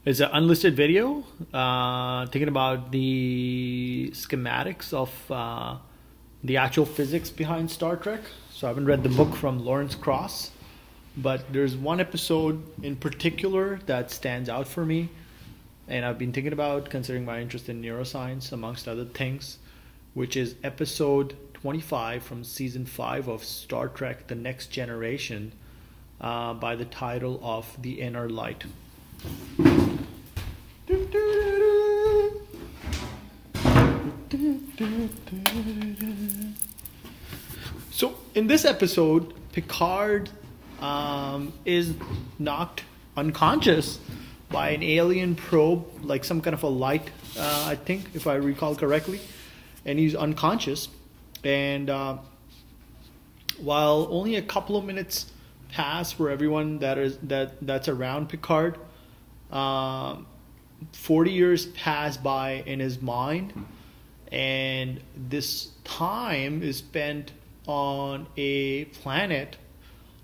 It's an unlisted video, thinking about the schematics of the actual physics behind Star Trek. So I haven't read the book from Lawrence Cross, but there's one episode in particular that stands out for me, and I've been thinking about considering my interest in neuroscience, amongst other things, which is episode 25 from season 5 of Star Trek The Next Generation, by the title of The Inner Light. So in this episode, Picard is knocked unconscious by an alien probe, like some kind of a light, I think, if I recall correctly, and he's unconscious. And while only a couple of minutes pass for everyone that's around Picard, 40 years pass by in his mind, and this time is spent on a planet.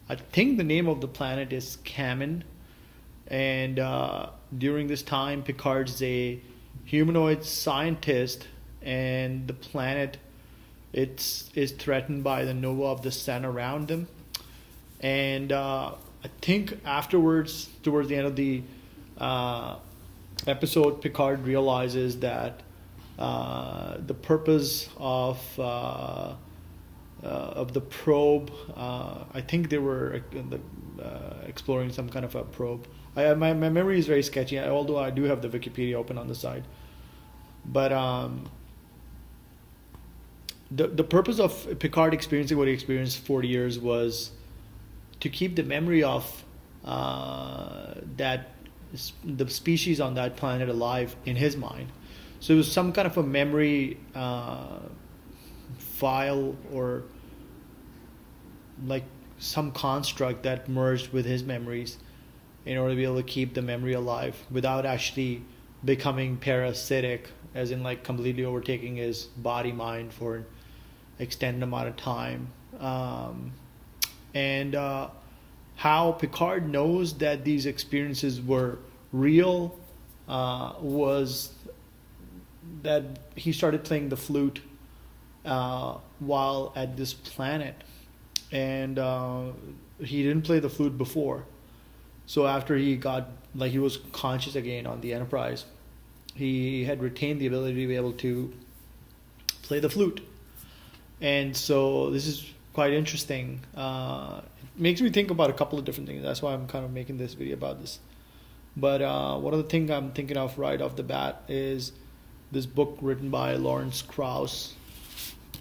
I think the name of the planet is Kamen, and during this time, Picard's a humanoid scientist, and the planet is threatened by the nova of the sun around them. And I think afterwards, towards the end of the episode, Picard realizes that the purpose of the probe, I think they were exploring some kind of a probe. My memory is very sketchy, although I do have the Wikipedia open on the side. But the purpose of Picard experiencing what he experienced 40 years was to keep the memory of that the species on that planet alive in his mind. So it was some kind of a memory file, or like some construct that merged with his memories in order to be able to keep the memory alive without actually becoming parasitic, as in like completely overtaking his body mind for an extended amount of time. And how Picard knows that these experiences were real was that he started playing the flute while at this planet, and he didn't play the flute before. So after he was conscious again on the Enterprise, he had retained the ability to be able to play the flute. And so this is quite interesting. It makes me think about a couple of different things. That's why I'm kind of making this video about this. But one of the things I'm thinking of right off the bat is this book written by Lawrence Krauss.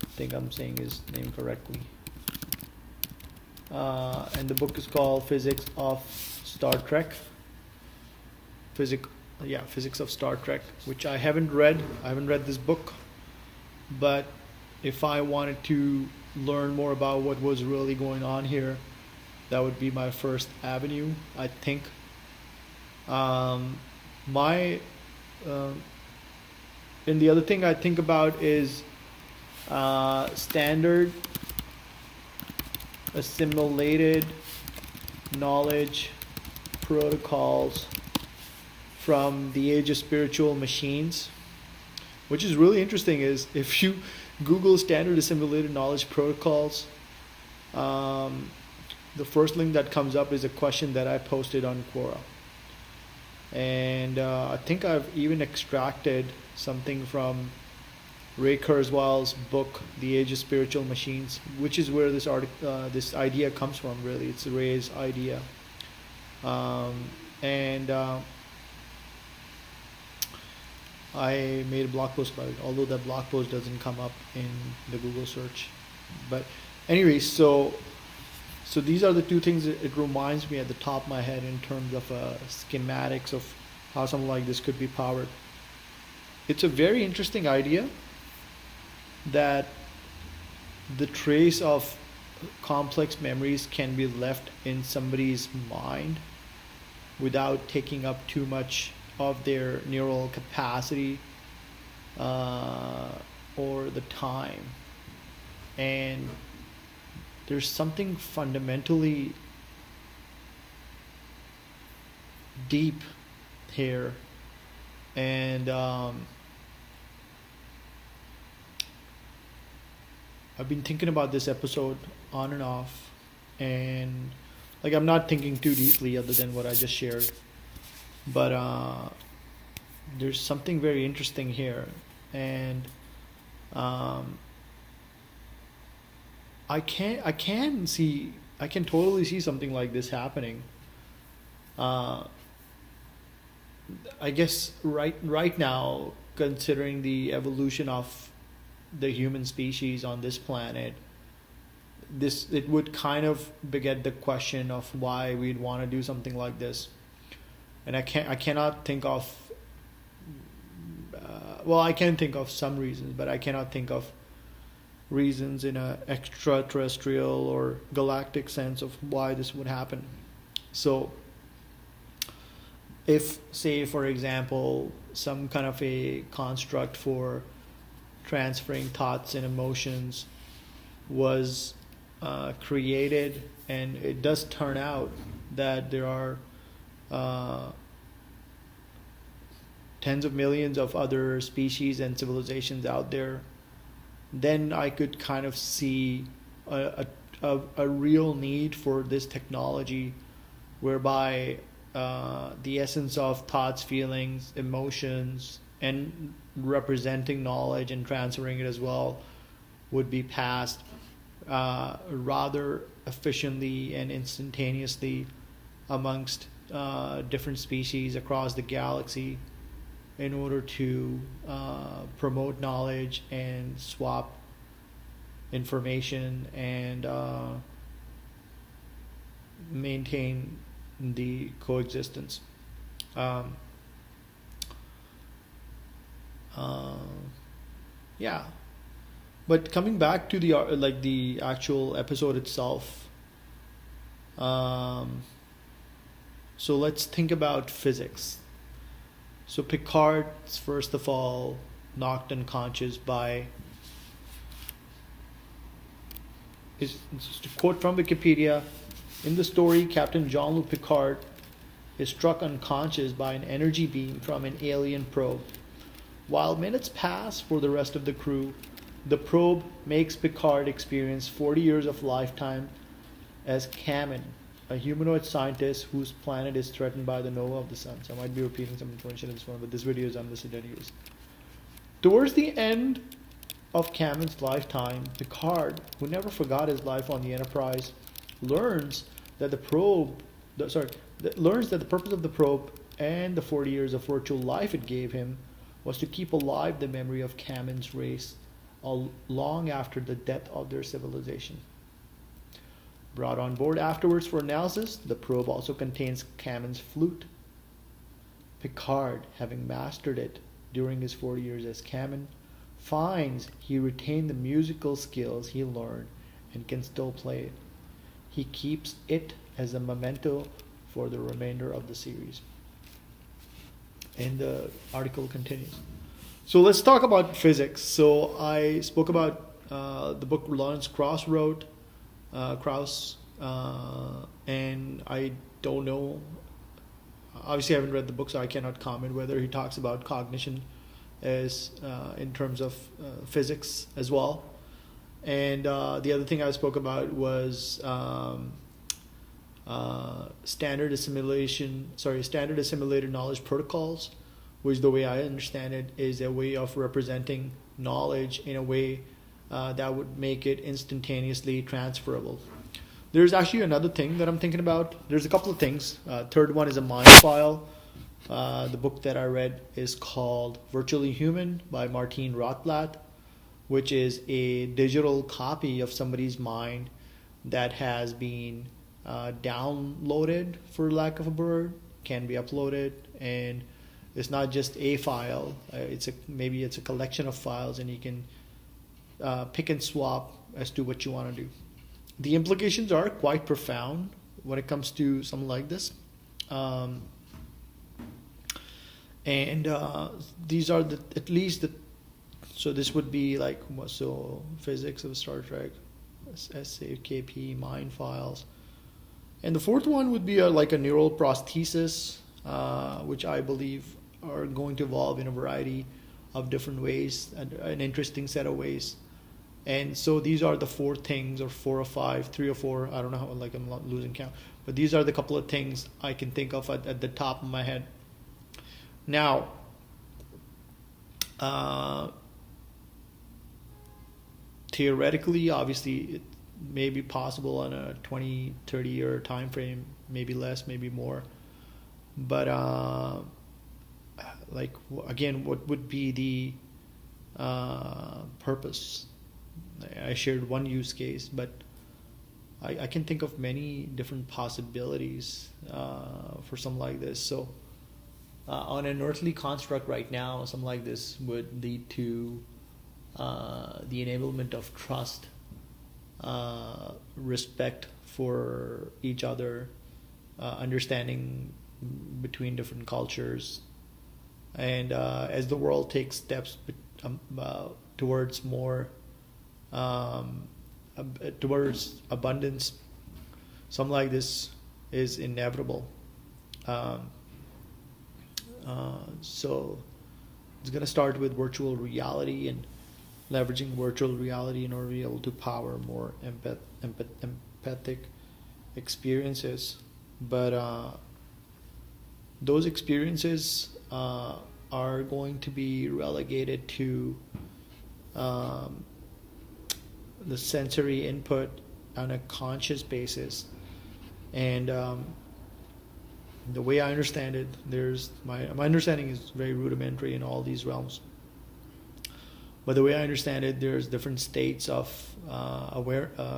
I think I'm saying his name correctly. And the book is called Physics of Star Trek. Physics of Star Trek, which I haven't read. I haven't read this book. But if I wanted to learn more about what was really going on here, that would be my first avenue, I think. And the other thing I think about is standard assimilated knowledge protocols from the age of spiritual machines. Which is really interesting is if you Google standard assimilated knowledge protocols, the first link that comes up is a question that I posted on Quora. And I think I've even extracted something from Ray Kurzweil's book, The Age of Spiritual Machines, which is where this idea comes from, really. It's Ray's idea. And I made a blog post about it, although that blog post doesn't come up in the Google search. But anyway, so these are the two things that it reminds me at the top of my head in terms of schematics of how something like this could be powered. It's a very interesting idea that the trace of complex memories can be left in somebody's mind without taking up too much of their neural capacity or the time. And there's something fundamentally deep here, and I've been thinking about this episode on and off, and like I'm not thinking too deeply other than what I just shared, but there's something very interesting here, and I can totally see something like this happening. I guess right now, considering the evolution of the human species on this planet, it would kind of beget the question of why we'd want to do something like this. And I cannot think of I can think of some reasons, but I cannot think of reasons in a extraterrestrial or galactic sense of why this would happen. So if, say, for example, some kind of a construct for transferring thoughts and emotions was created, and it does turn out that there are tens of millions of other species and civilizations out there, then I could kind of see a real need for this technology whereby the essence of thoughts, feelings, emotions, and representing knowledge and transferring it as well would be passed rather efficiently and instantaneously amongst different species across the galaxy in order to promote knowledge and swap information and maintain the coexistence. Yeah, but coming back to the actual episode itself, so let's think about physics. So Picard's first of all knocked unconscious by, is to quote from Wikipedia, in the story, Captain Jean Luc-Picard is struck unconscious by an energy beam from an alien probe. While minutes pass for the rest of the crew, the probe makes Picard experience 40 years of lifetime as Kamen, a humanoid scientist whose planet is threatened by the nova of the sun. So I might be repeating some information in this one, but this video is unlisted anyways. Towards the end of Kamen's lifetime, Picard, who never forgot his life on the Enterprise, learns that the purpose of the probe and the 40 years of virtual life it gave him was to keep alive the memory of Kamen's race long after the death of their civilization. Brought on board afterwards for analysis, the probe also contains Kamen's flute. Picard, having mastered it during his 40 years as Kamen, finds he retained the musical skills he learned and can still play it. He keeps it as a memento for the remainder of the series. And the article continues. So let's talk about physics. So I spoke about the book Lawrence Krauss wrote, and I don't know, obviously I haven't read the book, so I cannot comment whether he talks about cognition as in terms of physics as well. And the other thing I spoke about was standard assimilated knowledge protocols, which, the way I understand it, is a way of representing knowledge in a way that would make it instantaneously transferable. There's actually another thing that I'm thinking about. There's a couple of things. Third one is a mind file. The book that I read is called Virtually Human by Martine Rothblatt, which is a digital copy of somebody's mind that has been downloaded, for lack of a word, can be uploaded, and it's not just a file. Maybe it's a collection of files, and you can pick and swap as to what you want to do. The implications are quite profound when it comes to something like this. These are so this would be like, so physics of Star Trek, SAKP, mind files. And the fourth one would be like a neural prosthesis. which I believe are going to evolve in a variety of different ways, an interesting set of ways. And so these are the four things, or four or five, three or four, I don't know how, like I'm not losing count. But these are the couple of things I can think of at the top of my head. Now, theoretically, obviously, it may be possible on a 20, 30 year time frame, maybe less, maybe more. But like, again, what would be the purpose? I shared one use case, but I can think of many different possibilities for something like this. So on an earthly construct right now, something like this would lead to the enablement of trust, respect for each other, understanding between different cultures. And as the world takes steps towards more towards abundance, something like this is inevitable. So it's going to start with virtual reality and leveraging virtual reality in order to be able to power more empathic experiences. But those experiences are going to be relegated to the sensory input on a conscious basis. And the way I understand it, my understanding is very rudimentary in all these realms. But the way I understand it, there's different states of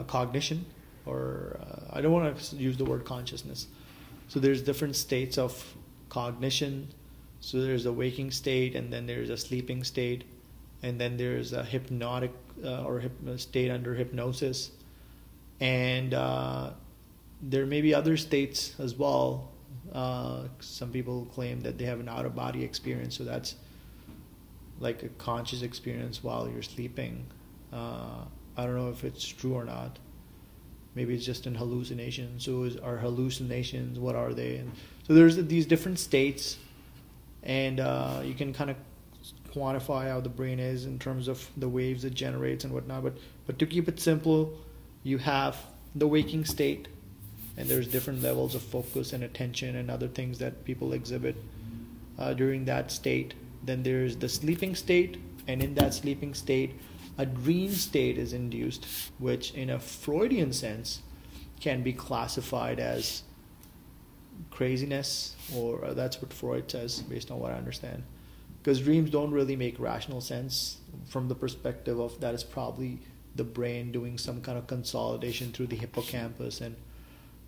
cognition, or I don't want to use the word consciousness. So there's different states of cognition. So there's a waking state, and then there's a sleeping state, and then there's a hypnotic state under hypnosis, and there may be other states as well. Some people claim that they have an out-of-body experience, so that's like a conscious experience while you're sleeping. I don't know if it's true or not. Maybe it's just an hallucination. So are hallucinations, what are they? And so there's these different states, and you can kind of quantify how the brain is in terms of the waves it generates and whatnot. But to keep it simple, you have the waking state, and there's different levels of focus and attention and other things that people exhibit during that state. Then there's the sleeping state, and in that sleeping state, a dream state is induced, which in a Freudian sense can be classified as craziness, or that's what Freud says based on what I understand. Because dreams don't really make rational sense from the perspective of that is probably the brain doing some kind of consolidation through the hippocampus, and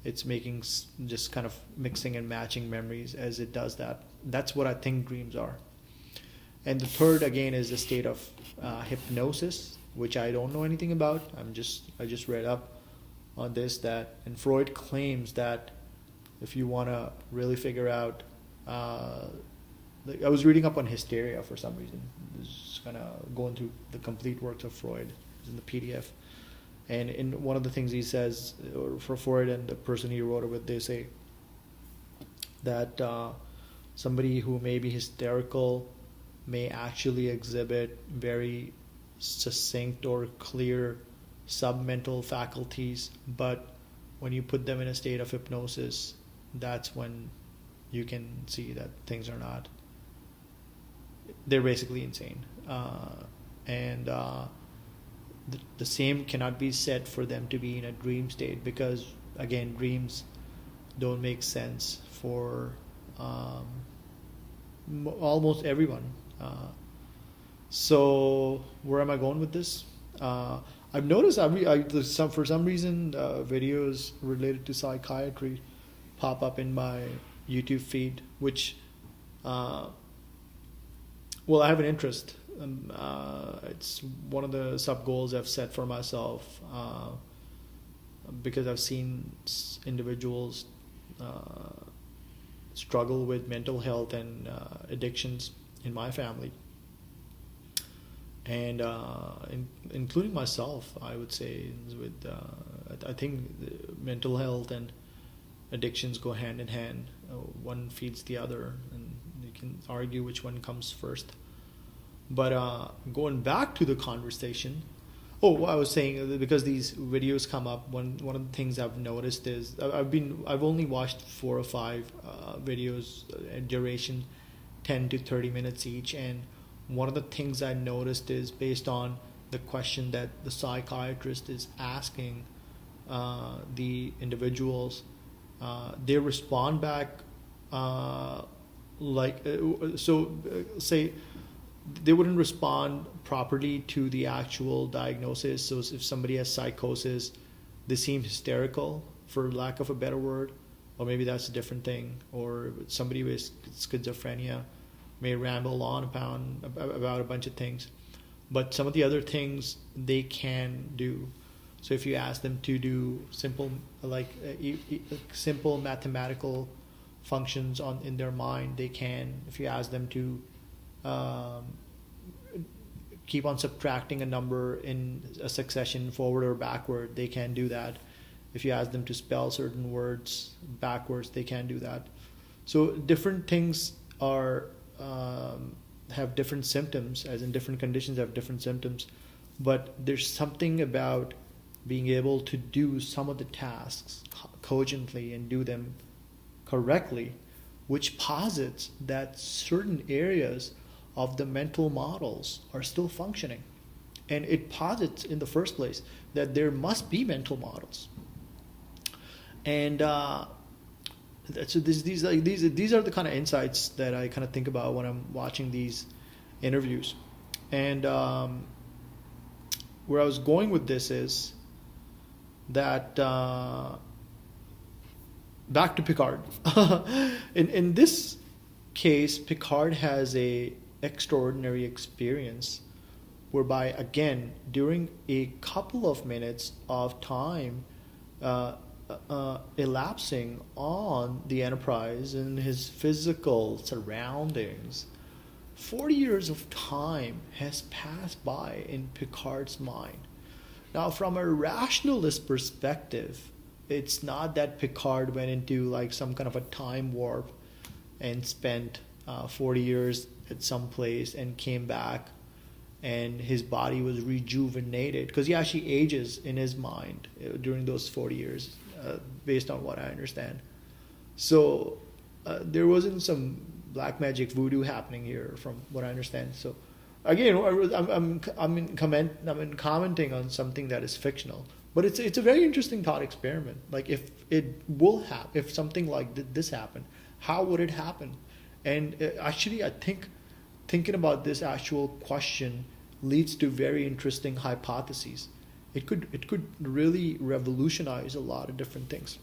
it's making just kind of mixing and matching memories as it does that. That's what I think dreams are. And the third, again, is the state of hypnosis, which I don't know anything about. I just read up on this, and Freud claims that if you want to really figure out, I was reading up on hysteria for some reason. Just kind of going through the complete works of Freud in the PDF. And in one of the things he says, or for Freud and the person he wrote it with, they say that somebody who may be hysterical may actually exhibit very succinct or clear submental faculties, but when you put them in a state of hypnosis, that's when you can see that things are not, they're basically insane. And the same cannot be said for them to be in a dream state, because again, dreams don't make sense for almost everyone. So where am I going with this? I've noticed for some reason videos related to psychiatry pop up in my YouTube feed, which I have an interest. It's one of the sub goals I've set for myself, because I've seen individuals struggle with mental health and addictions in my family, and including myself, I would say, with I think mental health and addictions go hand in hand. One feeds the other, and you can argue which one comes first. But going back to the conversation, what I was saying, because these videos come up, one of the things I've noticed is I've only watched 4 or 5 videos, duration 10 to 30 minutes each, and one of the things I noticed is based on the question that the psychiatrist is asking the individuals, they respond back say they wouldn't respond properly to the actual diagnosis. So if somebody has psychosis, they seem hysterical, for lack of a better word, or maybe that's a different thing. Or somebody with schizophrenia may ramble on about a bunch of things. But some of the other things they can do. So if you ask them to do simple mathematical functions in their mind, they can. If you ask them to keep on subtracting a number in a succession forward or backward, they can do that. If you ask them to spell certain words backwards, they can do that. So different things are have different symptoms, as in different conditions have different symptoms. But there's something about being able to do some of the tasks cogently and do them correctly, which posits that certain areas of the mental models are still functioning. And it posits in the first place that there must be mental models. And so these are the kind of insights that I kind of think about when I'm watching these interviews. And where I was going with this is that back to Picard. In this case, Picard has a extraordinary experience whereby, again, during a couple of minutes of time elapsing on the Enterprise and his physical surroundings, 40 years of time has passed by in Picard's mind. Now, from a rationalist perspective, it's not that Picard went into like some kind of a time warp and spent 40 years at some place and came back and his body was rejuvenated, because he actually ages in his mind during those 40 years, based on what I understand. So there wasn't some black magic voodoo happening here, from what I understand. So again, I'm commenting on something that is fictional, but it's a very interesting thought experiment. Like, if it will happen, if something like this happened, how would it happen? And actually, I think thinking about this actual question leads to very interesting hypotheses. It could really revolutionize a lot of different things.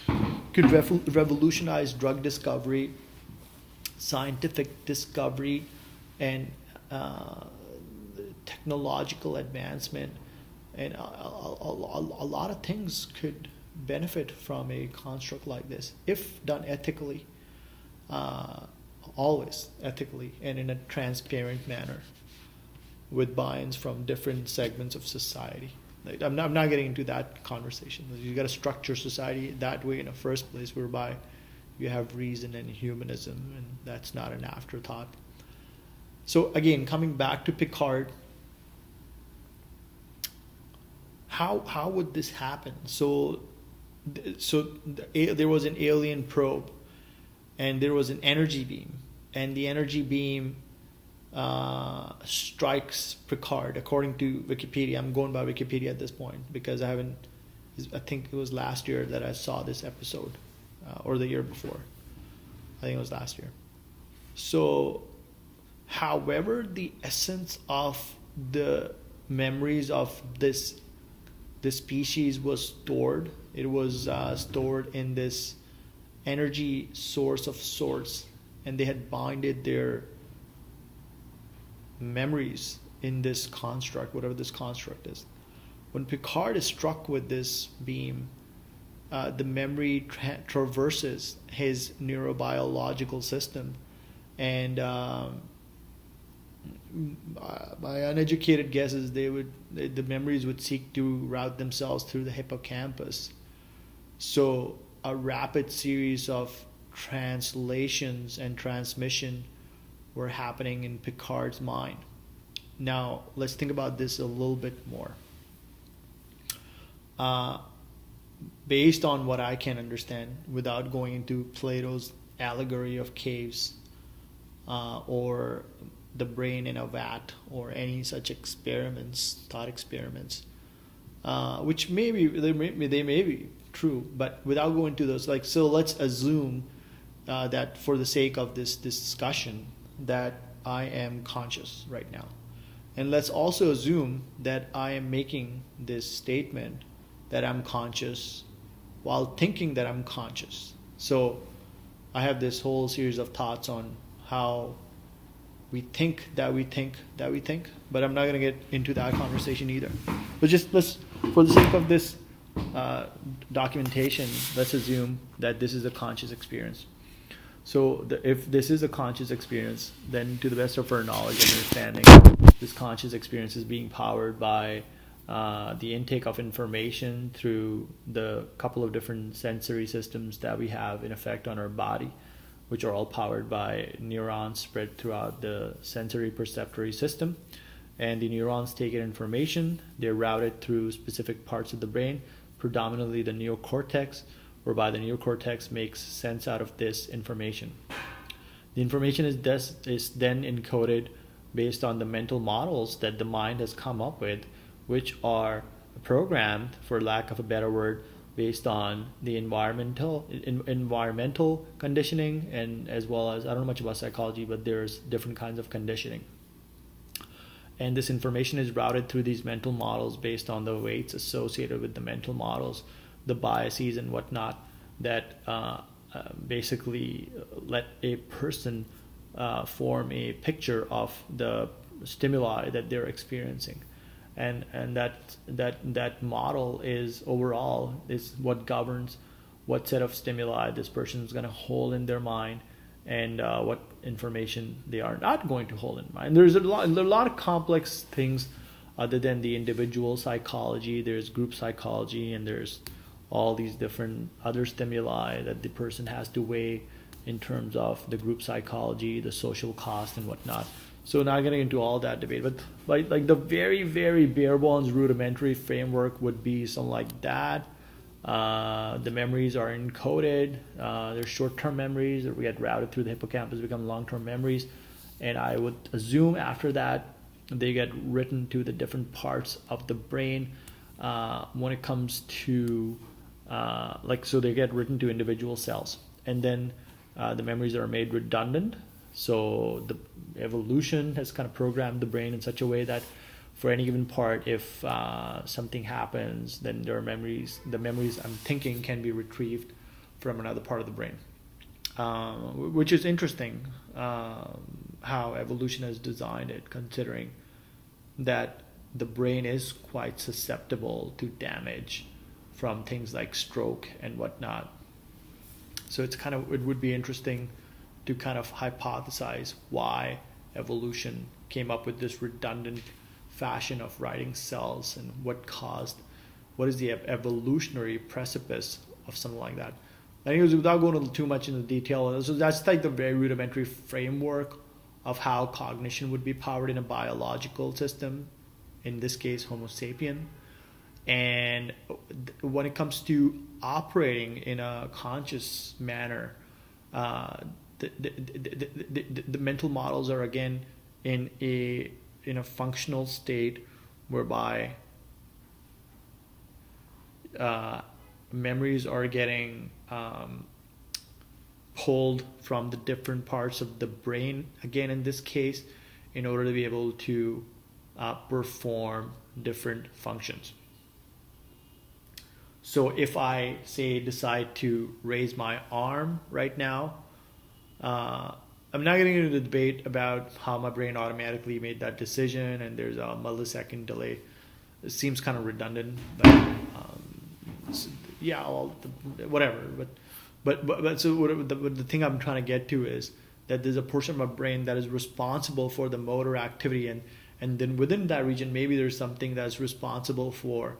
It could revolutionize drug discovery, scientific discovery, and technological advancement, and a lot of things could benefit from a construct like this if done ethically, always ethically and in a transparent manner, with buy-ins from different segments of society. Like, I'm not getting into that conversation. You got to structure society that way in the first place, whereby you have reason and humanism, and that's not an afterthought. So again, coming back to Picard, how would this happen? So there was an alien probe, and there was an energy beam, and the energy beam strikes Picard, according to Wikipedia. I'm going by Wikipedia at this point because I think it was last year that I saw this episode, or the year before. I think it was last year. So, however, the essence of the memories of this species was stored. It was stored in this energy source of sorts, and they had binded their memories in this construct, whatever this construct is. When Picard is struck with this beam, the memory traverses his neurobiological system, and my uneducated guess is the memories would seek to route themselves through the hippocampus. So a rapid series of translations and transmission were happening in Picard's mind. Now, let's think about this a little bit more. Based on what I can understand, without going into Plato's allegory of caves or the brain in a vat or any such experiments, thought experiments, which maybe they may be true, but without going into those, like, so let's assume that for the sake of this discussion that I am conscious right now. And let's also assume that I am making this statement that I'm conscious while thinking that I'm conscious. So I have this whole series of thoughts on how we think that we think that we think, but I'm not going to get into that conversation either. But just let's, for the sake of this documentation, let's assume that this is a conscious experience. So if this is a conscious experience, then to the best of our knowledge and understanding, this conscious experience is being powered by the intake of information through the couple of different sensory systems that we have in effect on our body, which are all powered by neurons spread throughout the sensory perceptory system. And the neurons take in information, they're routed through specific parts of the brain, predominantly the neocortex, whereby the neocortex makes sense out of this information. The information is then encoded based on the mental models that the mind has come up with, which are programmed, for lack of a better word, based on the environmental conditioning, and as well as, I don't know much about psychology, but there's different kinds of conditioning. And this information is routed through these mental models based on the weights associated with the mental models, the biases and whatnot that basically let a person form a picture of the stimuli that they're experiencing. And that model is overall is what governs what set of stimuli this person is going to hold in their mind, and what information they are not going to hold in mind. There's a lot of complex things other than the individual psychology. There's group psychology, and there's all these different other stimuli that the person has to weigh in terms of the group psychology, the social cost, and whatnot. So not getting into all that debate, but like the very, very bare bones rudimentary framework would be something like that. The memories are encoded. There's short-term memories that get routed through the hippocampus, become long-term memories. And I would assume after that, they get written to the different parts of the brain when it comes to, so they get written to individual cells. And then the memories are made redundant. So the evolution has kind of programmed the brain in such a way that for any given part, if something happens, then there are memories. The memories I'm thinking can be retrieved from another part of the brain, which is interesting how evolution has designed it, considering that the brain is quite susceptible to damage from things like stroke and whatnot. So it would be interesting to kind of hypothesize why evolution came up with this redundant fashion of writing cells, and what is the evolutionary precipice of something like that. Anyways, without going too much into detail, so that's like the very rudimentary framework of how cognition would be powered in a biological system, in this case Homo sapien. And when it comes to operating in a conscious manner, the mental models are again in a functional state whereby memories are getting pulled from the different parts of the brain, again in this case, in order to be able to perform different functions. So if I decide to raise my arm right now, I'm not getting into the debate about how my brain automatically made that decision and there's a millisecond delay. It seems kind of redundant, but whatever. But so the thing I'm trying to get to is that there's a portion of my brain that is responsible for the motor activity, and then within that region, maybe there's something that's responsible for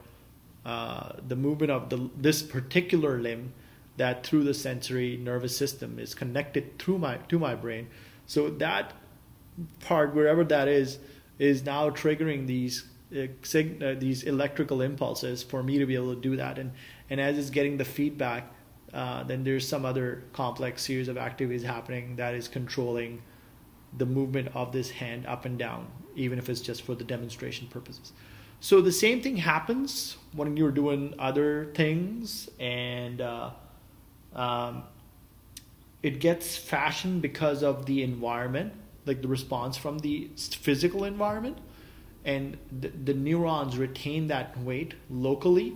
the movement of this particular limb that through the sensory nervous system is connected through to my brain. So that part, wherever that is now triggering these electrical impulses for me to be able to do that. And as it's getting the feedback, then there's some other complex series of activities happening that is controlling the movement of this hand up and down, even if it's just for the demonstration purposes. So the same thing happens when you're doing other things, and it gets fashioned because of the environment, like the response from the physical environment, and the neurons retain that weight locally,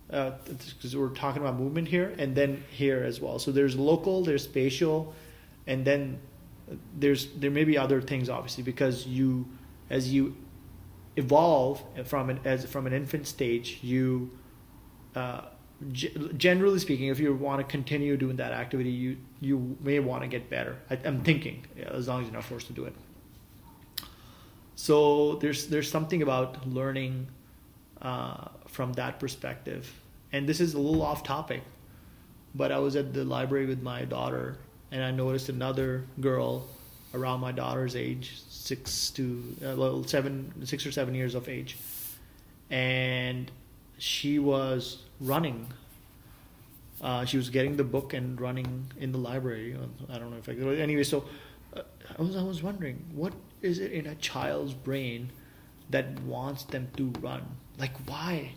because we're talking about movement here, and then here as well. So there's local, there's spatial, and then there may be other things, obviously, because as you evolve from an infant stage, you generally speaking, if you want to continue doing that activity, you may want to get better. I'm thinking, as long as you're not forced to do it. So there's something about learning from that perspective. And this is a little off topic, but I was at the library with my daughter, and I noticed another girl around my daughter's age, 6 or 7 years of age, and she was running. She was getting the book and running in the library. I don't know if I could. Anyway, so I was wondering, what is it in a child's brain that wants them to run? Like, why?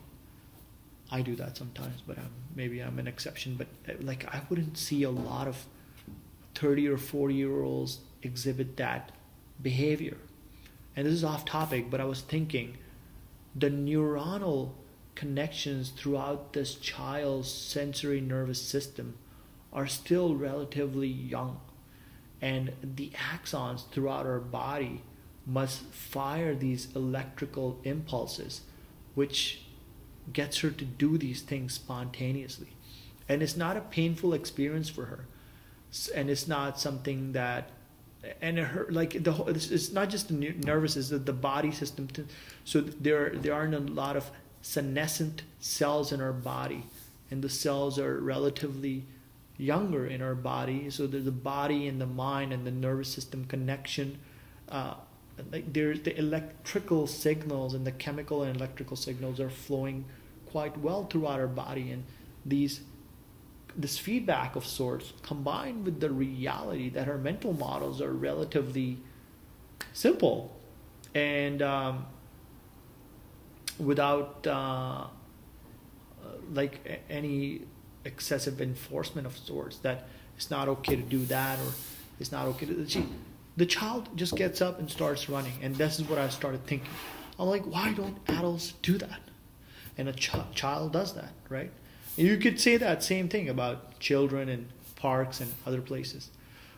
I do that sometimes, but maybe I'm an exception. But like, I wouldn't see a lot of 30 or 40-year-olds exhibit that behavior. And this is off topic, but I was thinking, the neuronal connections throughout this child's sensory nervous system are still relatively young, and the axons throughout our body must fire these electrical impulses, which gets her to do these things spontaneously. And it's not a painful experience for her, and it's not something that, and it's not just the nervous, it's the body system too. So there aren't a lot of senescent cells in our body, and the cells are relatively younger in our body. So there's the body and the mind and the nervous system connection. Like there's the electrical signals, and the chemical and electrical signals are flowing quite well throughout our body, and this feedback of sorts, combined with the reality that our mental models are relatively simple and without like any excessive enforcement of sorts, that it's not okay to do that, or it's not okay to... The child just gets up and starts running, and this is what I started thinking. I'm like, why don't adults do that? And a child does that, right? You could say that same thing about children in parks and other places.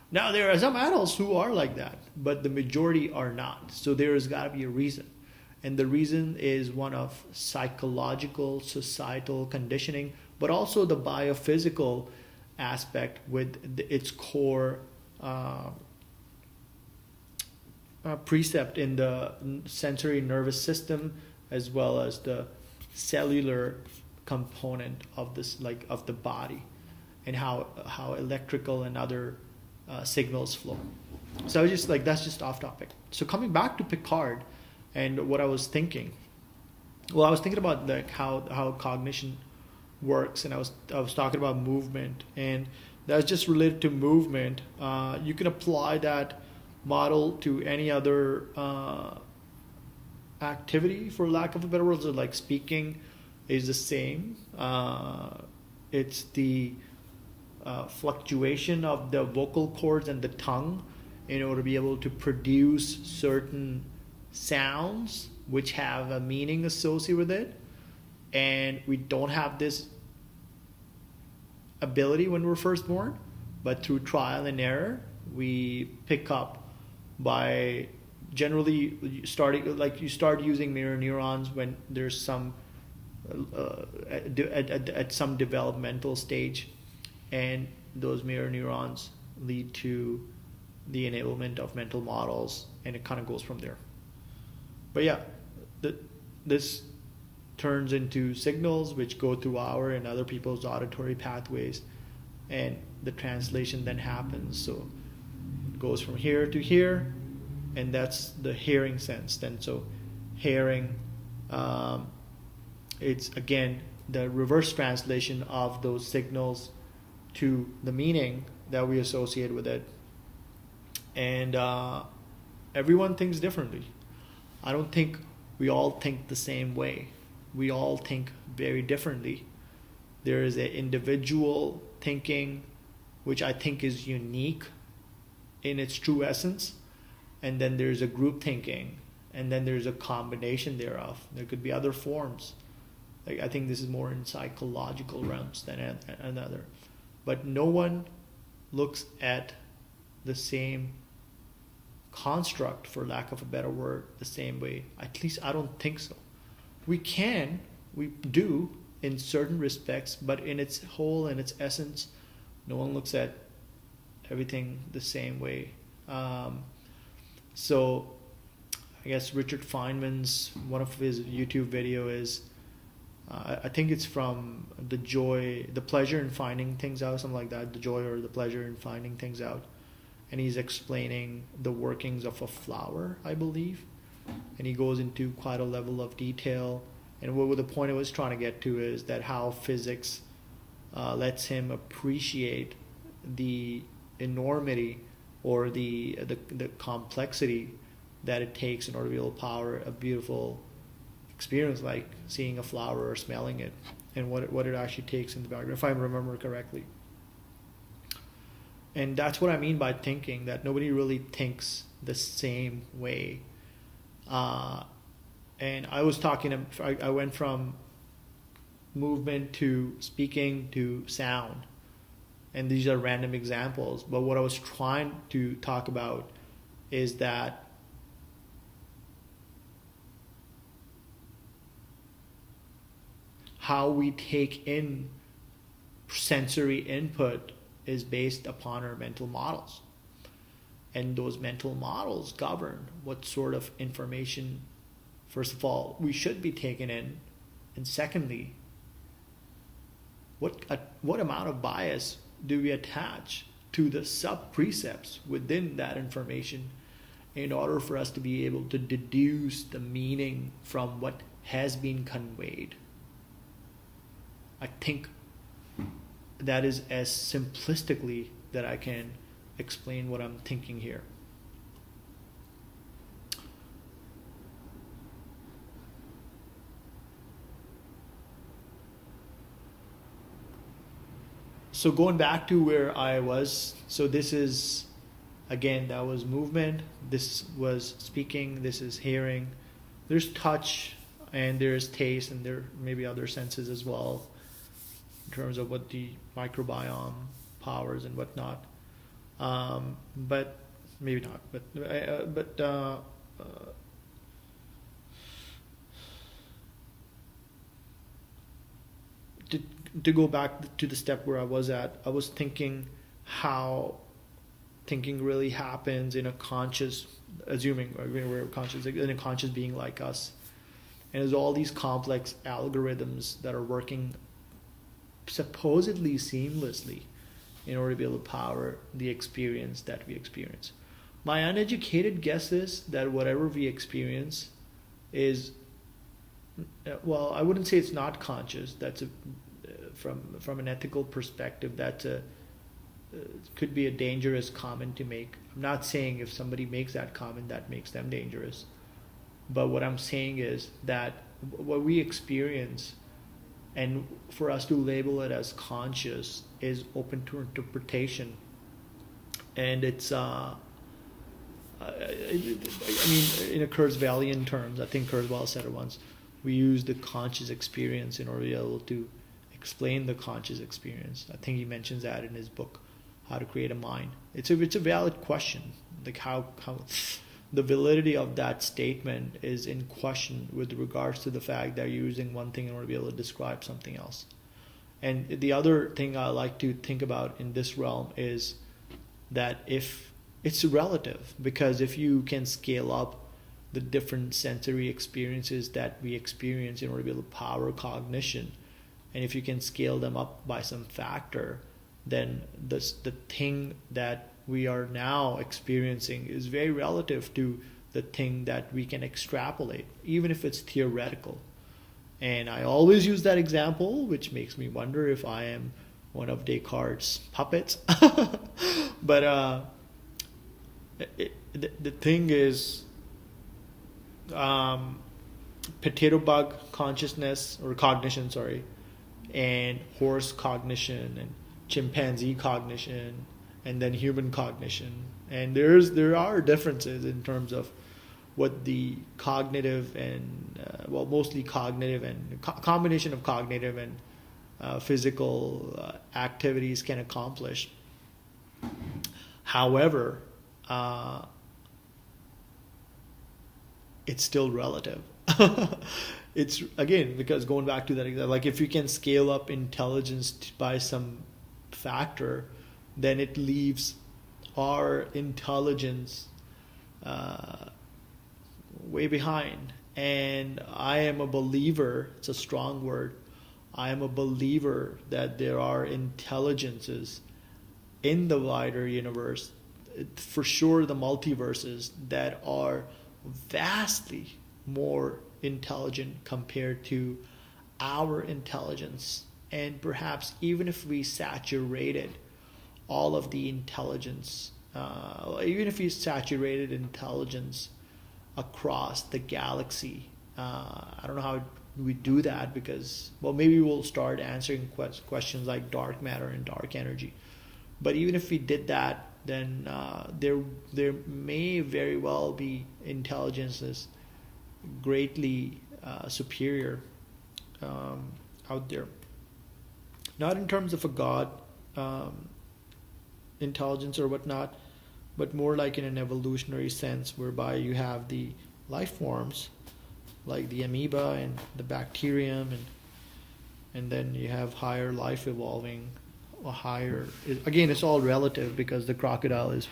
Now, there are some adults who are like that, but the majority are not. So there has got to be a reason. And the reason is one of psychological, societal conditioning, but also the biophysical aspect with its core precept in the sensory nervous system, as well as the cellular component of this, like of the body, and how electrical and other signals flow. So I was just like, that's just off topic. So coming back to Picard and what I was thinking, well, I was thinking about like how cognition works, and I was talking about movement, and that's just related to movement. You can apply that model to any other activity, for lack of a better word. So like speaking is the same. It's the fluctuation of the vocal cords and the tongue in order to be able to produce certain sounds which have a meaning associated with it. And we don't have this ability when we're first born, but through trial and error, we pick up by generally starting, like you start using mirror neurons when there's some at some developmental stage, and those mirror neurons lead to the enablement of mental models, and it kind of goes from there. But yeah, this turns into signals which go through our and other people's auditory pathways, and the translation then happens. So it goes from here to here, and that's the hearing sense. Then so hearing, it's again the reverse translation of those signals to the meaning that we associate with it. And everyone thinks differently. I don't think we all think the same way. We all think very differently. There is an individual thinking, which I think is unique in its true essence. And then there's a group thinking. And then there's a combination thereof. There could be other forms. Like, I think this is more in psychological realms than another. But no one looks at the same construct, for lack of a better word, the same way. At least I don't think so. We do in certain respects, but in its whole and its essence, no one looks at everything the same way. So I guess Richard Feynman's, one of his YouTube video is, I think it's from the pleasure in finding things out, something like that, the joy or the pleasure in finding things out. And he's explaining the workings of a flower, I believe. And he goes into quite a level of detail. And what the point I was trying to get to is that how physics lets him appreciate the enormity or the complexity that it takes in order to be able to power a beautiful experience like seeing a flower or smelling it, and what it actually takes in the background, if I remember correctly. And that's what I mean by thinking, that nobody really thinks the same way. And I was talking, I went from movement to speaking to sound. And these are random examples. But what I was trying to talk about is that how we take in sensory input is based upon our mental models. And those mental models govern what sort of information, first of all, we should be taking in. And secondly, what amount of bias do we attach to the sub-precepts within that information in order for us to be able to deduce the meaning from what has been conveyed. I think that is as simplistically that I can explain what I'm thinking here. So going back to where I was, so this is, again, that was movement, this was speaking, this is hearing, there's touch, and there's taste, and there may be other senses as well, in terms of what the microbiome powers and whatnot. But maybe not, to go back to the step where I was at, I was thinking how thinking really happens in a conscious, assuming we're conscious, in a conscious being like us. And there's all these complex algorithms that are working supposedly seamlessly in order to be able to power the experience that we experience. My uneducated guess is that whatever we experience is, well, I wouldn't say it's not conscious. That's from an ethical perspective, that could be a dangerous comment to make. I'm not saying if somebody makes that comment that makes them dangerous, but what I'm saying is that what we experience, and for us to label it as conscious, is open to interpretation. And it's I mean, in a Kurzweilian terms, I think Kurzweil said it once, we use the conscious experience in order to be able to explain the conscious experience. I think he mentions that in his book, How to Create a Mind. It's a valid question. Like how the validity of that statement is in question with regards to the fact that you're using one thing in order to be able to describe something else. And the other thing I like to think about in this realm is that if it's relative, because if you can scale up the different sensory experiences that we experience in order to be able to power cognition, and if you can scale them up by some factor, then the thing that we are now experiencing is very relative to the thing that we can extrapolate, even if it's theoretical. And I always use that example, which makes me wonder if I am one of Descartes' puppets. But the thing is, potato bug consciousness or cognition, sorry, and horse cognition and chimpanzee cognition and then human cognition. And there are differences in terms of what the cognitive and mostly cognitive and combination of cognitive and physical activities can accomplish. However, it's still relative. It's again, because going back to that example, like if you can scale up intelligence by some factor, then it leaves our intelligence way behind. And I am a believer, it's a strong word, I am a believer that there are intelligences in the wider universe, for sure the multiverses, that are vastly more intelligent compared to our intelligence. And perhaps even if we saturated all of the intelligence, even if we saturated intelligence across the galaxy, I don't know how we do that, because, well, maybe we'll start answering questions like dark matter and dark energy. But even if we did that, then there may very well be intelligences greatly superior out there. Not in terms of a god intelligence or whatnot, but more like in an evolutionary sense, whereby you have the life forms like the amoeba and the bacterium, and then you have higher life evolving, or higher. Again, it's all relative, because the crocodile has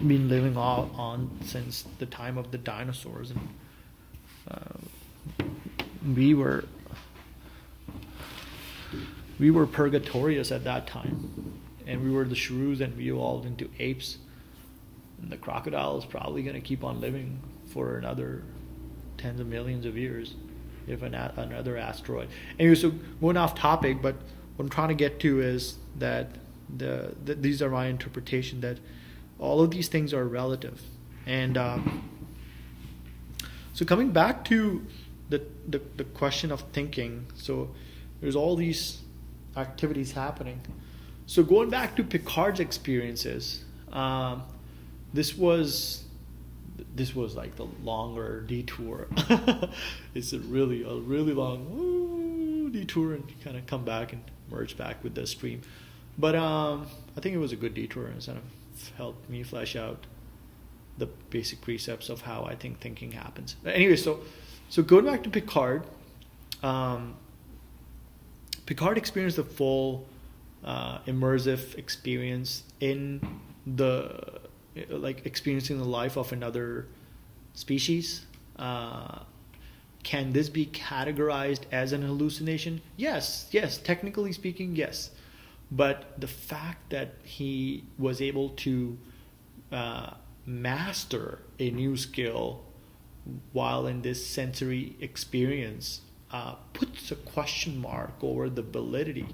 been living on since the time of the dinosaurs, and we were purgatorious at that time, and we were the shrews, and we evolved into apes, and the crocodile is probably going to keep on living for another tens of millions of years, if another asteroid. Anyway, so going off topic, but what I'm trying to get to is that these are my interpretation, that all of these things are relative. And so coming back to the question of thinking, so there's all these activities happening. So going back to Picard's experiences, this was like the longer detour. It's a really long detour, and kind of come back and merge back with the stream. But I think it was a good detour, and kind of helped me flesh out the basic precepts of how I think thinking happens. But anyway, so going back to Picard, Picard experienced the full immersive experience in experiencing the life of another species. Can this be categorized as an hallucination? Yes, technically speaking, yes. But the fact that he was able to master a new skill while in this sensory experience puts a question mark over the validity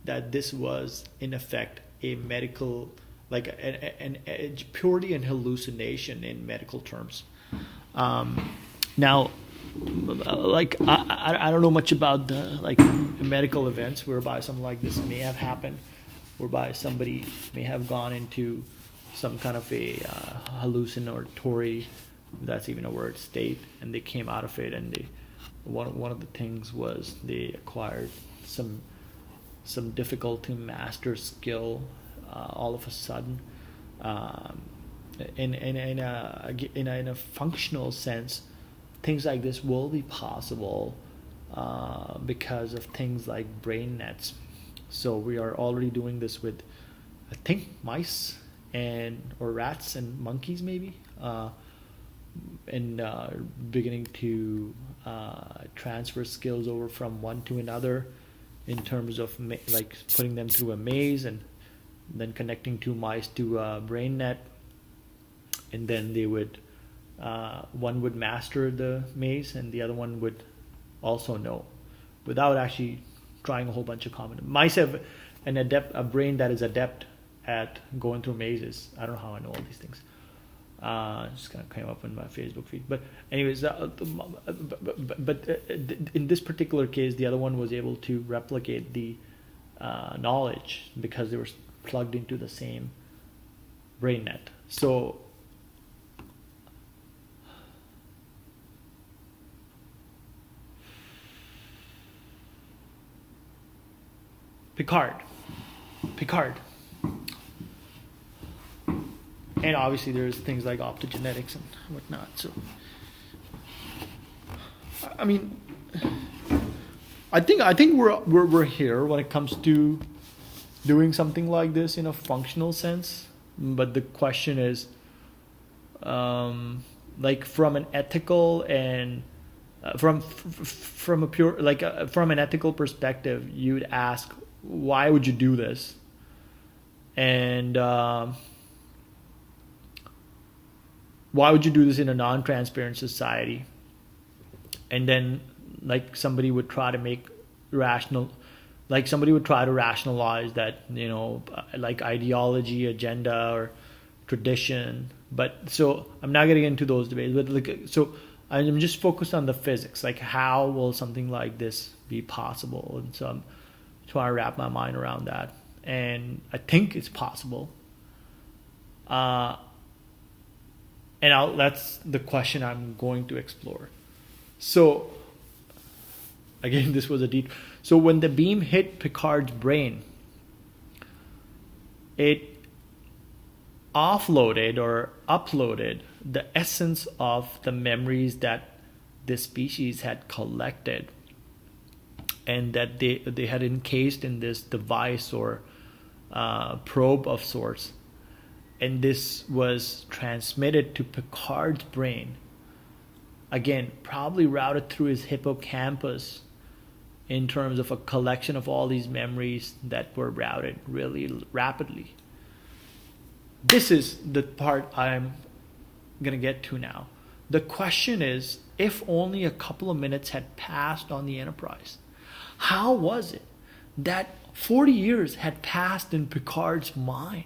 that this was in effect a medical, like a purely an hallucination in medical terms. Now, like I don't know much about the medical events whereby something like this may have happened, whereby somebody may have gone into some kind of a hallucinatory, if that's even a word, state, and they came out of it, and one of the things was they acquired some difficult to master skill all of a sudden. In a functional sense, things like this will be possible because of things like brain nets. So we are already doing this with, I think, mice or rats and monkeys maybe, and beginning to transfer skills over from one to another in terms of like putting them through a maze and then connecting two mice to a brain net, and then they would one would master the maze and the other one would also know without actually trying a whole bunch of common. Mice have a brain that is adept at going through mazes. I don't know how I know all these things. Just kind of came up in my Facebook feed. But anyways, in this particular case, the other one was able to replicate the knowledge because they were plugged into the same brain net. So Picard. And obviously there's things like optogenetics and whatnot. So, I mean, I think we're here when it comes to doing something like this in a functional sense. But the question is, like from an ethical and from a pure from an ethical perspective, you'd ask, why would you do this? And why would you do this in a non-transparent society? And then, like, somebody would try to rationalize that, you know, like ideology, agenda, or tradition. But so I'm not getting into those debates. But like, so I'm just focused on the physics. Like, how will something like this be possible? And so I'm trying to wrap my mind around that. And I think it's possible. And that's the question I'm going to explore. So, again, this was a deep. So when the beam hit Picard's brain, it offloaded or uploaded the essence of the memories that this species had collected, and that they had encased in this device or probe of sorts. And this was transmitted to Picard's brain. Again, probably routed through his hippocampus in terms of a collection of all these memories that were routed really rapidly. This is the part I'm going to get to now. The question is, if only a couple of minutes had passed on the Enterprise, how was it that 40 years had passed in Picard's mind?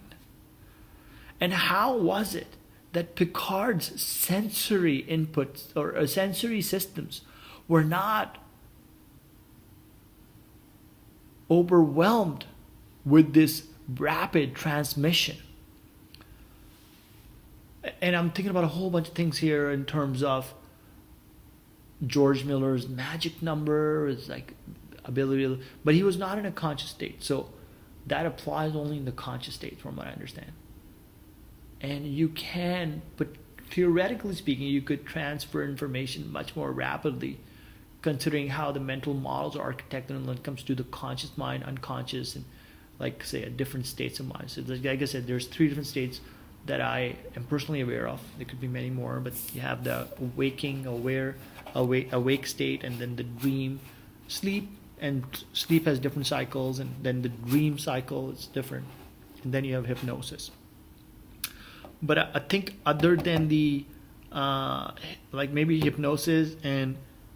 And how was it that Picard's sensory inputs or sensory systems were not overwhelmed with this rapid transmission? And I'm thinking about a whole bunch of things here in terms of George Miller's magic number, his like ability, but he was not in a conscious state. So that applies only in the conscious state, from what I understand. And you can, but theoretically speaking, you could transfer information much more rapidly, considering how the mental models are architected when it comes to the conscious mind, unconscious, and like say different states of mind. So like I said, there's 3 different states that I am personally aware of. There could be many more, but you have the waking, awake state, and then the dream, sleep, and sleep has different cycles, and then the dream cycle is different, and then you have hypnosis. But I think other than the like maybe hypnosis and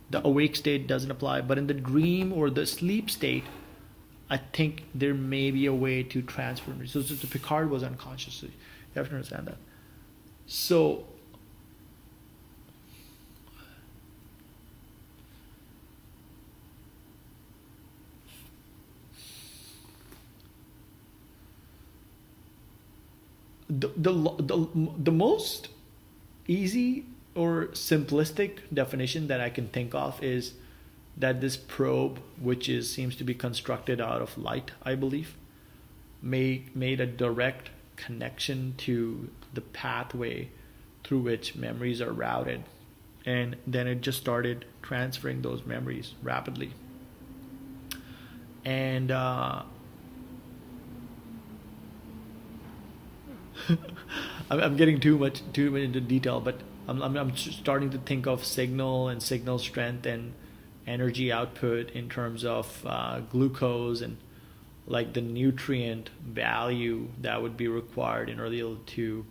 the awake state doesn't apply, but in the dream or the sleep state, I think there may be a way to transfer. So the Picard was unconscious. So you have to understand that. So the most easy or simplistic definition that I can think of is that this probe, which seems to be constructed out of light, I believe, made a direct connection to the pathway through which memories are routed, and then it just started transferring those memories rapidly. And I'm getting too much into detail, but I'm starting to think of signal and signal strength and energy output in terms of glucose and like the nutrient value that would be required in order to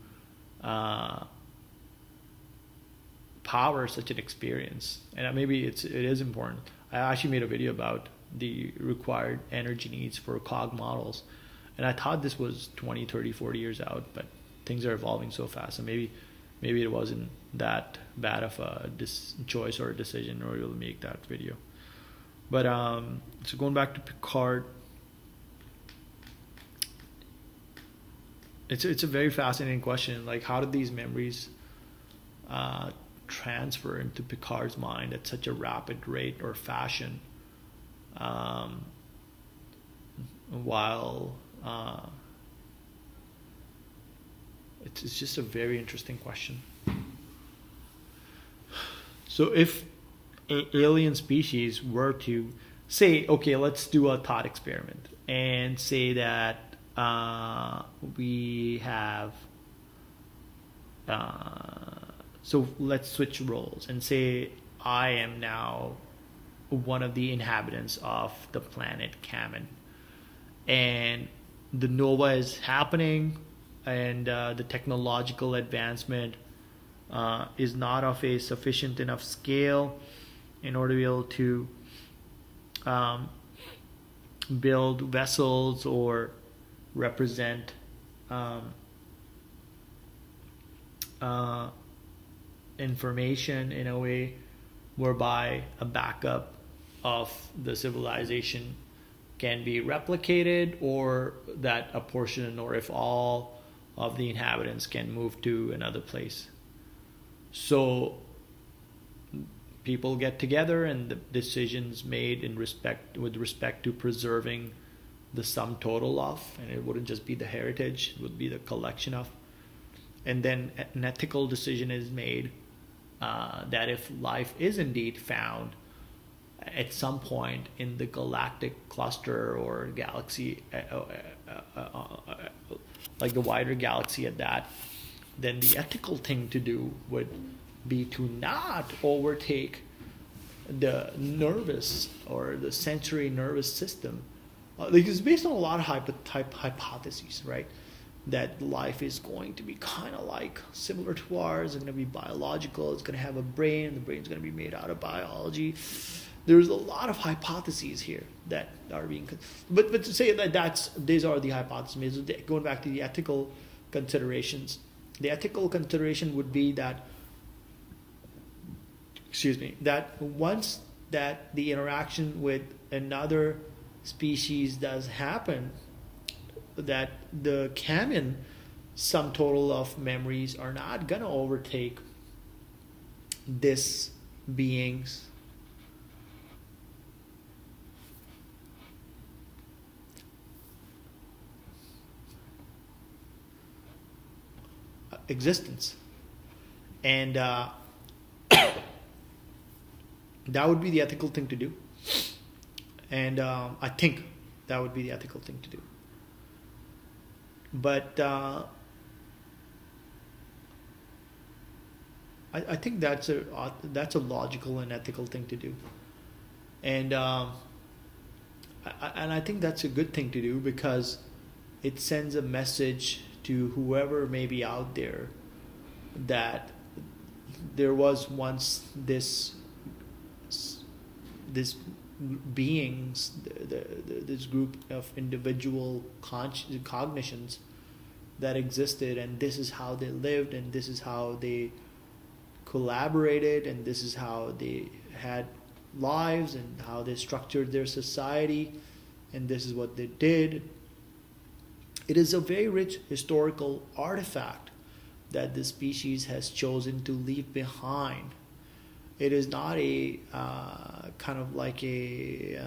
power such an experience. And maybe it is important. I actually made a video about the required energy needs for cog models, and I thought this was 20, 30, 40 years out, but things are evolving so fast, and maybe it wasn't that bad of a choice or a decision in order to make that video. But so going back to Picard, it's a very fascinating question. Like, how did these memories transfer into Picard's mind at such a rapid rate or fashion, while it's just a very interesting question. So if an alien species were to say, okay, let's do a thought experiment and say that we have so let's switch roles and say I am now one of the inhabitants of the planet Kamen, and the nova is happening, and the technological advancement is not of a sufficient enough scale in order to be able to build vessels or represent information in a way whereby a backup of the civilization can be replicated, or that a portion or if all of the inhabitants can move to another place. So people get together and the decisions made with respect to preserving the sum total of, and it wouldn't just be the heritage, it would be the collection of. And then an ethical decision is made that if life is indeed found at some point in the galactic cluster or galaxy, like the wider galaxy at that, then the ethical thing to do would be to not overtake the nervous or the sensory nervous system. It's based on a lot of hypotheses, right? That life is going to be kind of like similar to ours. It's going to be biological. It's going to have a brain. The brain's going to be made out of biology. There's a lot of hypotheses here that are being, but to say that these are the hypotheses. Going back to the ethical considerations, the ethical consideration would be that, that once that the interaction with another species does happen, that the Kamen sum total of memories are not going to overtake this being's existence. And that would be the ethical thing to do. And I think that would be the ethical thing to do. But I think that's a logical and ethical thing to do. And I think that's a good thing to do, because it sends a message to whoever may be out there that there was once this beings, this group of individual cognitions that existed, and this is how they lived, and this is how they collaborated, and this is how they had lives, and how they structured their society, and this is what they did. It is a very rich historical artifact that the species has chosen to leave behind. It is not a kind of like a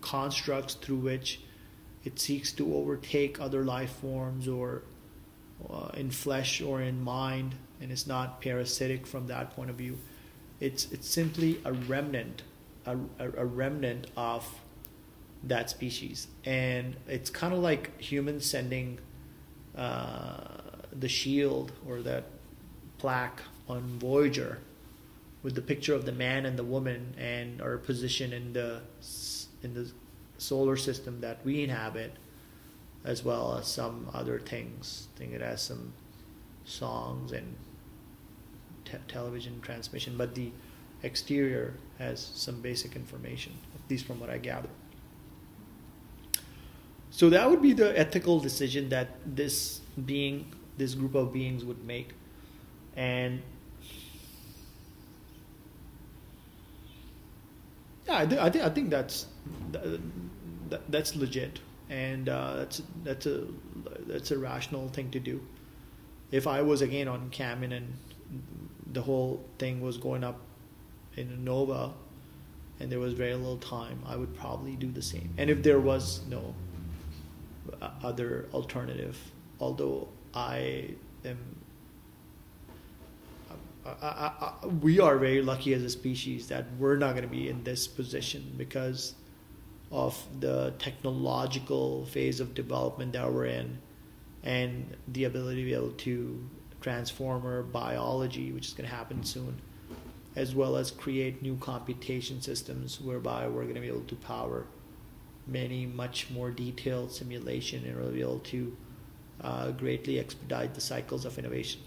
construct through which it seeks to overtake other life forms, or in flesh or in mind, and it's not parasitic from that point of view. It's simply a remnant, a remnant of that species. And it's kind of like humans sending the shield or that plaque on Voyager with the picture of the man and the woman and our position in the solar system that we inhabit, as well as some other things. I think it has some songs and television transmission, but the exterior has some basic information, at least from what I gather. So that would be the ethical decision that this group of beings would make. And yeah, I think that's legit, and that's a rational thing to do. If I was again on Kamin and the whole thing was going up in a nova, and there was very little time, I would probably do the same. And if there was no other alternative, although we are very lucky as a species that we're not going to be in this position because of the technological phase of development that we're in, and the ability to be able to transform our biology, which is going to happen soon, as well as create new computation systems whereby we're going to be able to power many much more detailed simulation, and we'll be able to greatly expedite the cycles of innovation.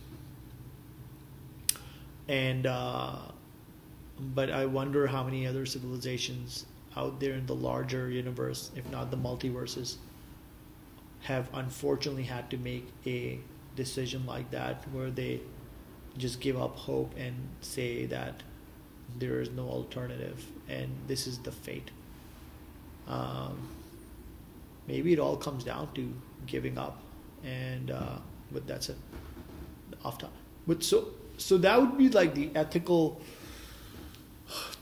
And but I wonder how many other civilizations out there in the larger universe, if not the multiverses, have unfortunately had to make a decision like that, where they just give up hope and say that there is no alternative and this is the fate. Maybe it all comes down to giving up, and but that's it. Off time. But so that would be like the ethical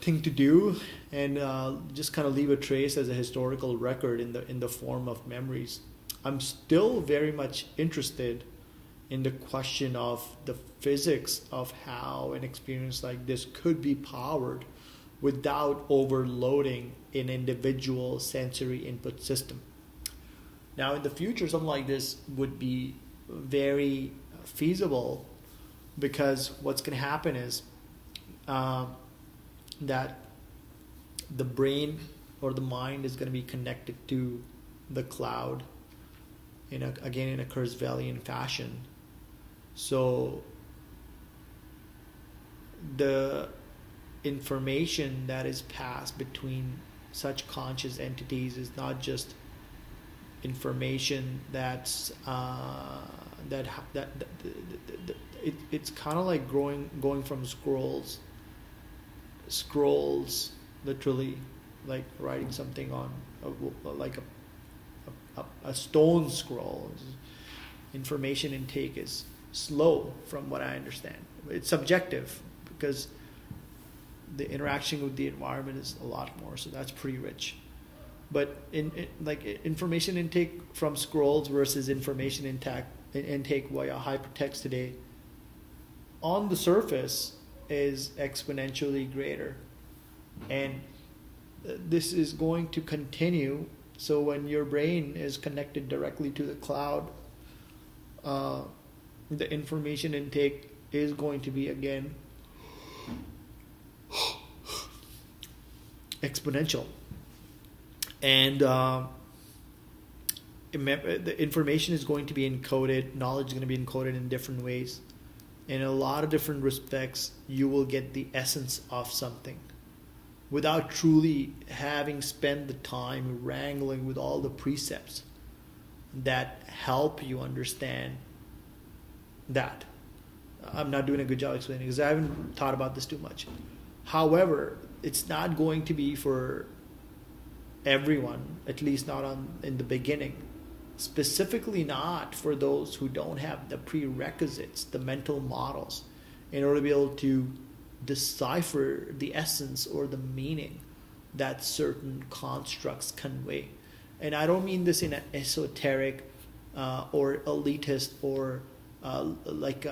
thing to do, and just kind of leave a trace as a historical record in the form of memories. I'm still very much interested in the question of the physics of how an experience like this could be powered without overloading an individual sensory input system. Now, in the future, something like this would be very feasible, because what's going to happen is that the brain or the mind is going to be connected to the cloud in a Kurzweilian fashion. So the information that is passed between such conscious entities is not just information that's it's kind of like going from scrolls, literally, like writing something on a stone scroll. Information intake is slow, from what I understand. It's subjective because the interaction with the environment is a lot more, so that's pretty rich. But like information intake from scrolls versus information intake via hypertext today, on the surface, is exponentially greater, and this is going to continue. So when your brain is connected directly to the cloud, the information intake is going to be again exponential, and the information is going to be encoded, knowledge is going to be encoded in different ways. In a lot of different respects, you will get the essence of something without truly having spent the time wrangling with all the precepts that help you understand that. I'm not doing a good job explaining because I haven't thought about this too much. However, it's not going to be for everyone, at least not in the beginning. Specifically not for those who don't have the prerequisites, the mental models, in order to be able to decipher the essence or the meaning that certain constructs convey. And I don't mean this in an esoteric or elitist or like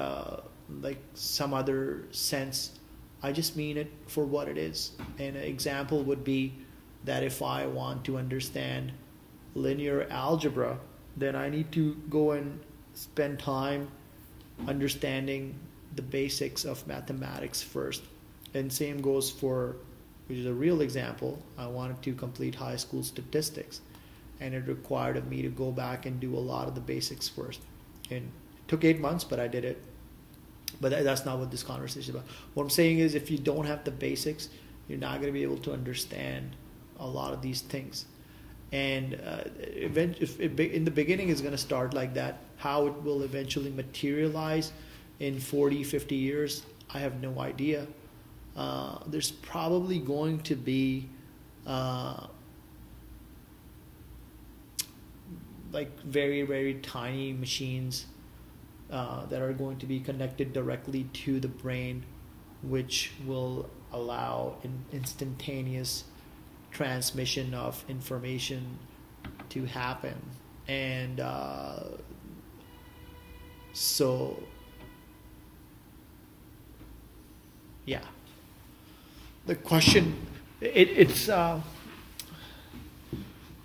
some other sense. I just mean it for what it is. And an example would be that if I want to understand linear algebra, then I need to go and spend time understanding the basics of mathematics first. And same goes for, which is a real example. I wanted to complete high school statistics, and it required of me to go back and do a lot of the basics first. And it took 8 months, but I did it. But that's not what this conversation is about. What I'm saying is, if you don't have the basics, you're not going to be able to understand a lot of these things. And in the beginning, it's going to start like that. How it will eventually materialize in 40, 50 years, I have no idea. There's probably going to be like very, very tiny machines that are going to be connected directly to the brain, which will allow an instantaneous transmission of information to happen. And so yeah, the question, it's a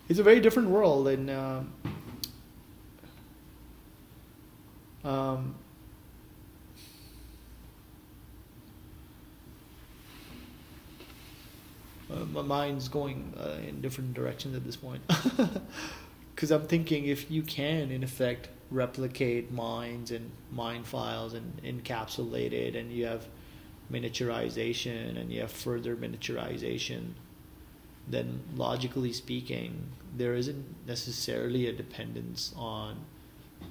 very different world. And my mind's going in different directions at this point. Because I'm thinking, if you can, in effect, replicate minds and mind files and encapsulate it, and you have miniaturization and you have further miniaturization, then logically speaking, there isn't necessarily a dependence on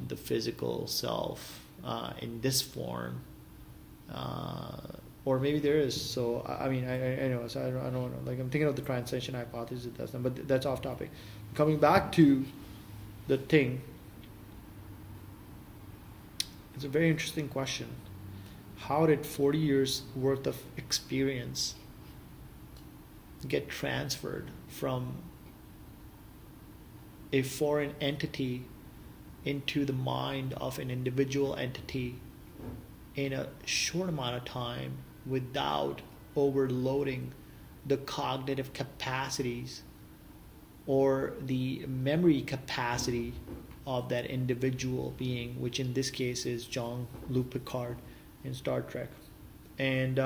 the physical self in this form. Or maybe there is. So I mean, I know. So I don't know. Like, I'm thinking of the translation hypothesis. But that's off topic. Coming back to the thing, it's a very interesting question. How did 40 years worth of experience get transferred from a foreign entity into the mind of an individual entity in a short amount of time, without overloading the cognitive capacities or the memory capacity of that individual being, which in this case is Jean Luc-Picard in Star Trek. And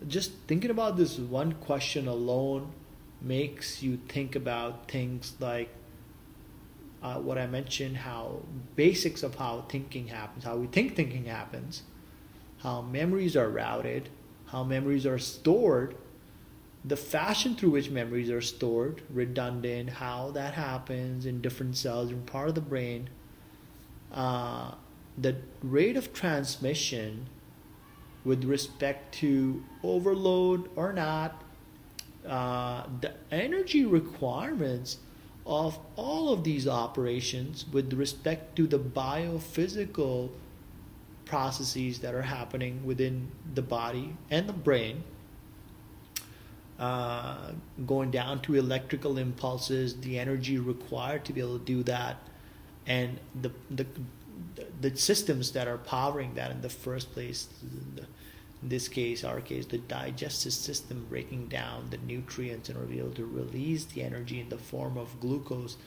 just thinking about this one question alone makes you think about things like what I mentioned, how basics of how thinking happens, how we think thinking happens, how memories are routed, how memories are stored, the fashion through which memories are stored, redundant, how that happens in different cells in part of the brain, the rate of transmission with respect to overload or not, the energy requirements of all of these operations with respect to the biophysical processes that are happening within the body and the brain, going down to electrical impulses, the energy required to be able to do that, and the systems that are powering that in the first place. In this case, our case, the digestive system breaking down the nutrients in order to be able to release the energy in the form of glucose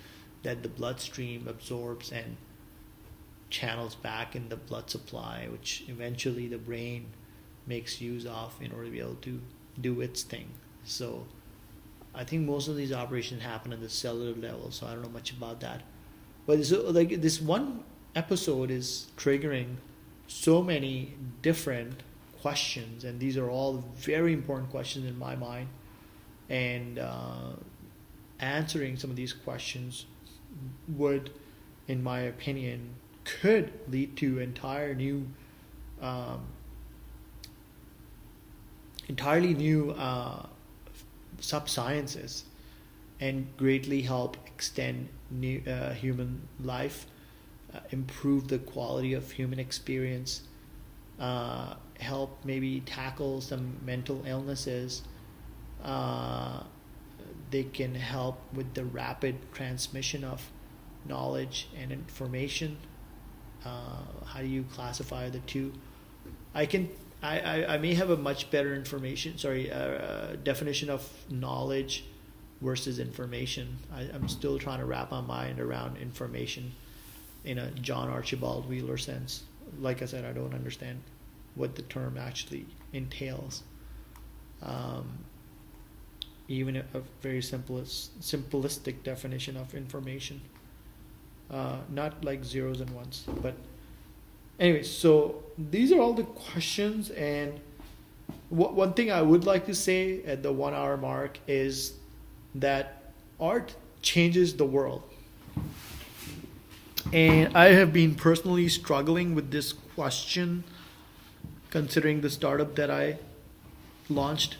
that the bloodstream absorbs and channels back in the blood supply, which eventually the brain makes use of in order to be able to do its thing. So I think most of these operations happen at the cellular level, so I don't know much about that. But so, like, this one episode is triggering so many different questions, and these are all very important questions in my mind, and answering some of these questions would, in my opinion, could lead to entirely new sub-sciences, and greatly help extend human life, improve the quality of human experience, help maybe tackle some mental illnesses. They can help with the rapid transmission of knowledge and information. How do you classify the two? I may have a much better definition of knowledge versus information. I'm still trying to wrap my mind around information in a John Archibald Wheeler sense. Like I said, I don't understand what the term actually entails. Even a very simplistic definition of information, not like zeros and ones. But anyway, so these are all the questions. And one thing I would like to say at the 1 hour mark is that art changes the world. And I have been personally struggling with this question, considering the startup that I launched.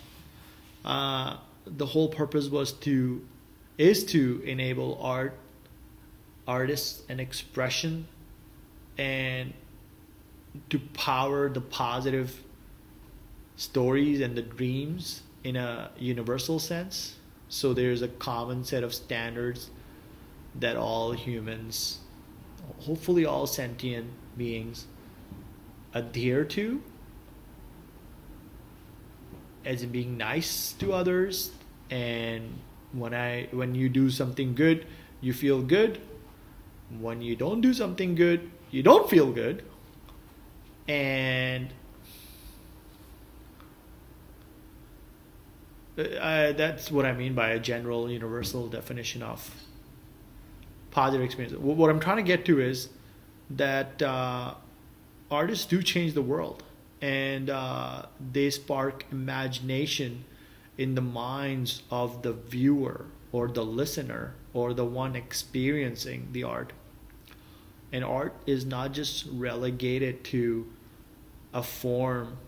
The whole purpose is to enable artists and expression, and to power the positive stories and the dreams in a universal sense. So there's a common set of standards that all humans, hopefully all sentient beings, adhere to, as in being nice to others. And when you do something good, you feel good. When you don't do something good, you don't feel good. And that's what I mean by a general universal definition of positive experience. What I'm trying to get to is that artists do change the world, and they spark imagination in the minds of the viewer or the listener or the one experiencing the art. And art is not just relegated to a form.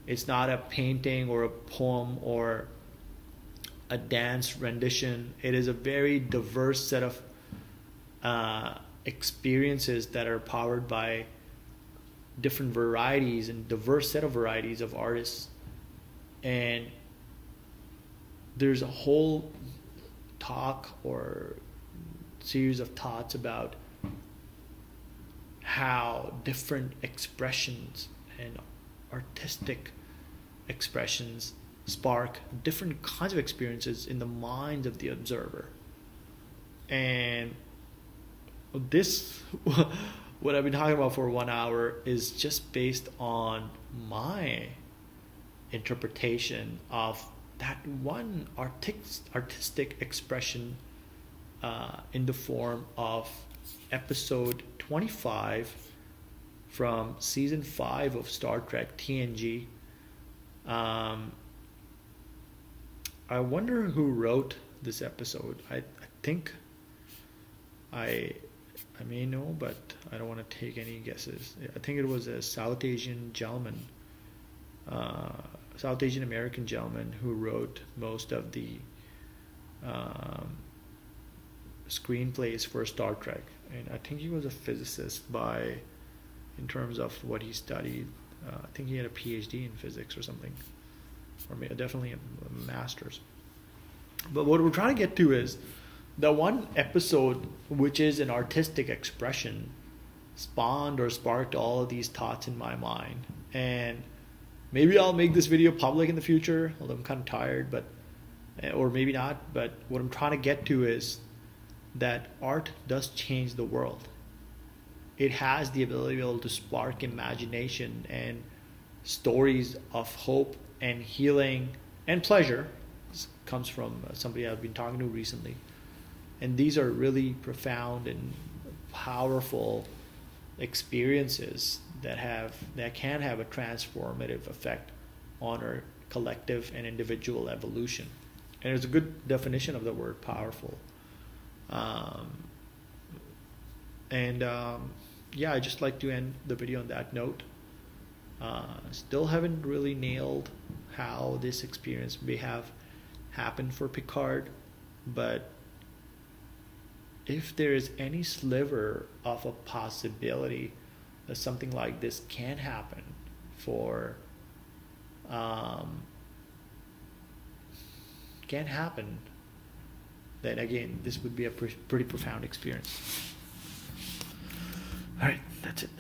It's not a painting or a poem or a dance rendition. It is a very diverse set of experiences that are powered by different varieties and diverse set of varieties of artists. And there's a whole talk or series of thoughts about how different expressions and artistic expressions spark different kinds of experiences in the minds of the observer. And this, what I've been talking about for 1 hour, is just based on my interpretation of that one artistic expression in the form of episode 25 from season 5 of Star Trek TNG. I wonder who wrote this episode. I think I may know, but I don't want to take any guesses. I think it was a South Asian American gentleman who wrote most of the screenplays for Star Trek. And I think he was a physicist in terms of what he studied. I think he had a PhD in physics or something, or definitely a master's. But what we're trying to get to is the one episode which is an artistic expression spawned or sparked all of these thoughts in my mind. And maybe I'll make this video public in the future, although I'm kind of tired, or maybe not. But what I'm trying to get to is that art does change the world. It has the ability to be able to spark imagination and stories of hope and healing and pleasure. This comes from somebody I've been talking to recently. And these are really profound and powerful experiences that can have a transformative effect on our collective and individual evolution. And there's a good definition of the word powerful. I just like to end the video on that note. Still haven't really nailed how this experience may have happened for Picard, but if there is any sliver of a possibility that something like this can happen then again, this would be a pretty profound experience. All right, that's it.